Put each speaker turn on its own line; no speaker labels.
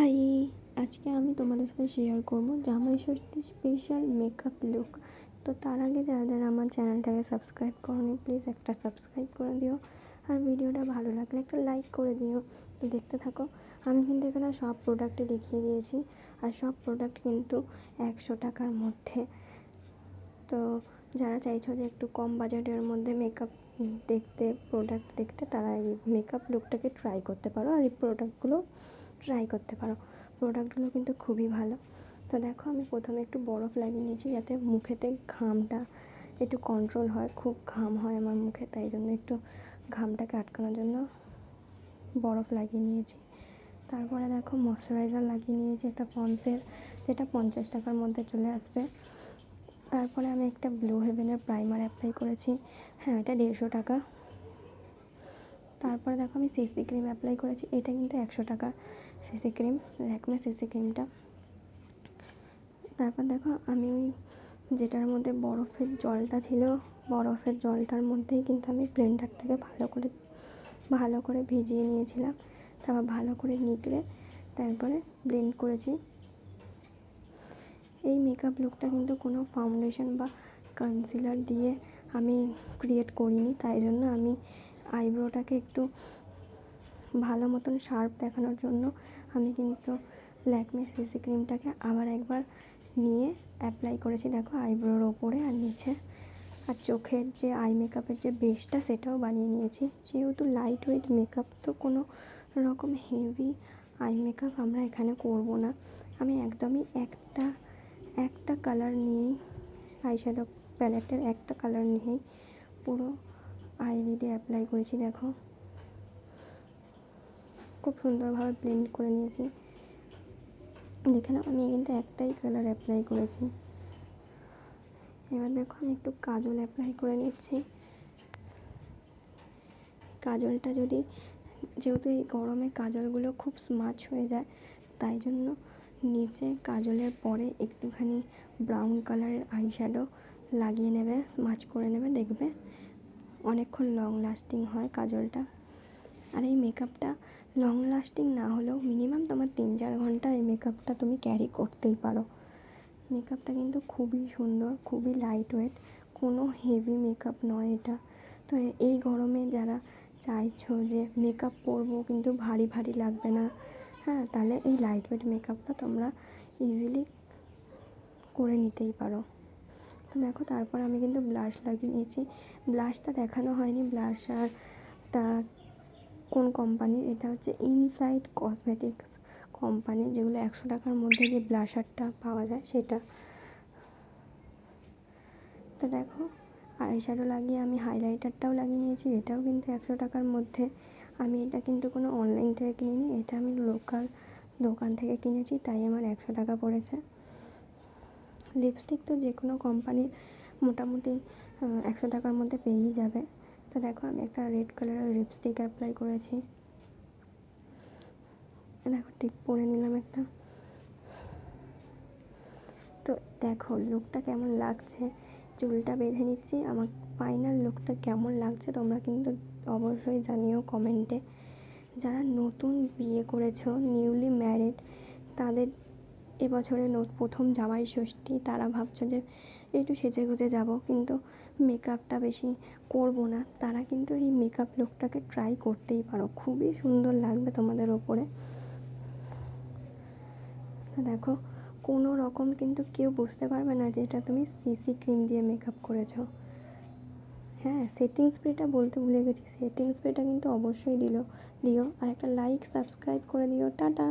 High, আজকে আমি তোমাদের সাথে শেয়ার করবো জামাই ষষ্ঠী স্পেশাল মেকআপ লুক। তো তার আগে যারা যারা আমার চ্যানেলটাকে সাবস্ক্রাইব করোনি, প্লিজ একটা সাবস্ক্রাইব করে দিও, আর ভিডিওটা ভালো লাগলে একটা লাইক করে দিও। তো দেখতে থাকো। আমি কিন্তু এখানে সব প্রোডাক্টই দেখিয়ে দিয়েছি, আর সব প্রোডাক্ট কিন্তু 100 টাকার মধ্যে। তো যারা চাইছো যে একটু কম বাজেটের মধ্যে মেকআপ দেখতে, প্রোডাক্ট দেখতে, তারা এই মেকআপ লুকটাকে ট্রাই করতে পারো, আর এই প্রোডাক্টগুলো ট্রাই করতে পারো। প্রোডাক্টগুলো কিন্তু খুবই ভালো। তো দেখো, আমি প্রথমে একটু বরফ লাগিয়ে নিয়েছি যাতে মুখেতে ঘামটা একটু কন্ট্রোল হয়। খুব ঘাম হয় আমার মুখে, তাই জন্য একটু ঘামটাকে আটকানোর জন্য বরফ লাগিয়ে নিয়েছি। তারপরে দেখো, ময়শ্চারাইজার লাগিয়ে নিয়েছি একটা পন্সের, যেটা 50 টাকার মধ্যে চলে আসবে। তারপরে আমি একটা ব্লু হেভেনের প্রাইমার অ্যাপ্লাই করেছি, হ্যাঁ এটা 150 টাকা। তারপরে দেখো, আমি সিসি ক্রিম অ্যাপ্লাই করেছি, এটা কিন্তু 100 টাকা সিসি ক্রিম, ল্যাকমে সিসি ক্রিমটা। তারপর দেখো, আমি ওই যেটার মধ্যে বরফের জলটা ছিল, বরফের জলটার মধ্যেই কিন্তু আমি ব্লেন্ডারটাকে ভালো করে ভিজিয়ে নিয়েছিলাম। তারপর ভালো করে নিগড়ে তারপরে ব্লেন্ড করেছি। এই মেকআপ লুকটা কিন্তু কোনো ফাউন্ডেশন বা কনসিলার দিয়ে আমি ক্রিয়েট করিনি, তাই জন্য আমি আইব্রোটাকে একটু ভালো মতন শার্প দেখানোর জন্য আমি কিন্তু ল্যাকমে সিসি ক্রিমটাকে আবার একবার নিয়ে অ্যাপ্লাই করেছি। দেখো, আইব্রোর ওপরে আর নিচে, আর চোখের যে আই মেকআপের যে বেসটা সেটাও বানিয়ে নিয়েছি। যেহেতু লাইট ওয়েট মেকআপ, তো কোনো রকম হেভি আই মেকআপ আমরা এখানে করব না। আমি একদমই একটা কালার নিয়েই, আইশ্যাডো প্যালেটের একটা কালার নিয়েই পুরো আইলিডে অ্যাপ্লাই করেছি। দেখো, খুব সুন্দরভাবে ব্লেন্ড করে নিয়েছি। দেখে নাও, আমি কিন্তু একটাই কালার অ্যাপ্লাই করেছি। এবার দেখো, আমি একটু কাজল অ্যাপ্লাই করে নিচ্ছি। কাজলটা যেহেতু এই গরমে কাজলগুলো খুব স্মাচ হয়ে যায়, তাই জন্য নিচে কাজলের পরে একটুখানি ব্রাউন কালারের আইশ্যাডো লাগিয়ে নেবে, স্মাচ করে নেবে, দেখবে অনেকক্ষণ লং লাস্টিং হয় কাজলটা। আর এই মেকআপটা লং লাস্টিং না হলেও মিনিমাম তোমার 3-4 ঘন্টা এই মেকআপটা তুমি ক্যারি করতেই পারো। মেকআপটা কিন্তু খুবই সুন্দর, খুবই লাইট ওয়েট, কোনো হেভি মেকআপ নয় এটা। তো এই গরমে যারা চাইছো যে মেকআপ করবো কিন্তু ভারী ভারী লাগবে না, হ্যাঁ, তাহলে এই লাইট ওয়েট মেকআপটা তোমরা ইজিলি করে নিতেই পারো। তো দেখো, তারপর আমি কিন্তু ব্লাশ লাগিয়ে নিয়েছি। ব্লাশটা দেখানো হয়নি, ব্লাশারটা কোন কোম্পানির, এটা হচ্ছে ইনসাইড কসমেটিক্স কোম্পানির, যেগুলো 100 টাকার মধ্যে যে ব্লাশারটা পাওয়া যায় সেটা। তো দেখো, আইশ্যাডো লাগিয়ে আমি হাইলাইটারটাও লাগিয়ে নিয়েছি, এটাও কিন্তু 100 টাকার মধ্যে। আমি এটা কিন্তু কোনো অনলাইন থেকে কিনিনি, এটা আমি লোকাল দোকান থেকে কিনেছি, তাই আমার 100 টাকা পড়েছে। লিপস্টিক তো যে কোনো কোম্পানির মোটামুটি 100 টাকার মধ্যে পেয়েই যাবে। তো দেখো, আমি একটা রেড কালারের লিপস্টিক অ্যাপ্লাই করেছি। দেখো, টিপ পরে নিলাম একটা। তো দেখো লুকটা কেমন লাগছে, চুলটা বেঁধে নিচ্ছি। আমার ফাইনাল লুকটা কেমন লাগছে তোমরা কিন্তু অবশ্যই জানিও কমেন্টে। যারা নতুন বিয়ে করেছো, নিউলি ম্যারিড, তাদের এবছরে প্রথম জামাই ষষ্ঠী, তারা ভাবছো যে একটু সেজে গুজে যাবো কিন্তু মেকআপটা বেশি করবো না, তারা কিন্তু এই মেকআপ লুকটাকে ট্রাই করতেই পারো, খুবই সুন্দর লাগবে তোমাদের ওপরে। তো দেখো, কোনো রকম কিন্তু কেউ বুঝতে পারবে না যে এটা তুমি সিসি ক্রিম দিয়ে মেকআপ করেছো। হ্যাঁ, সেটিং স্প্রেটা বলতে ভুলে গেছি, সেটিং স্প্রেটা কিন্তু অবশ্যই দিও, আর একটা লাইক সাবস্ক্রাইব করে দিও। টাটা।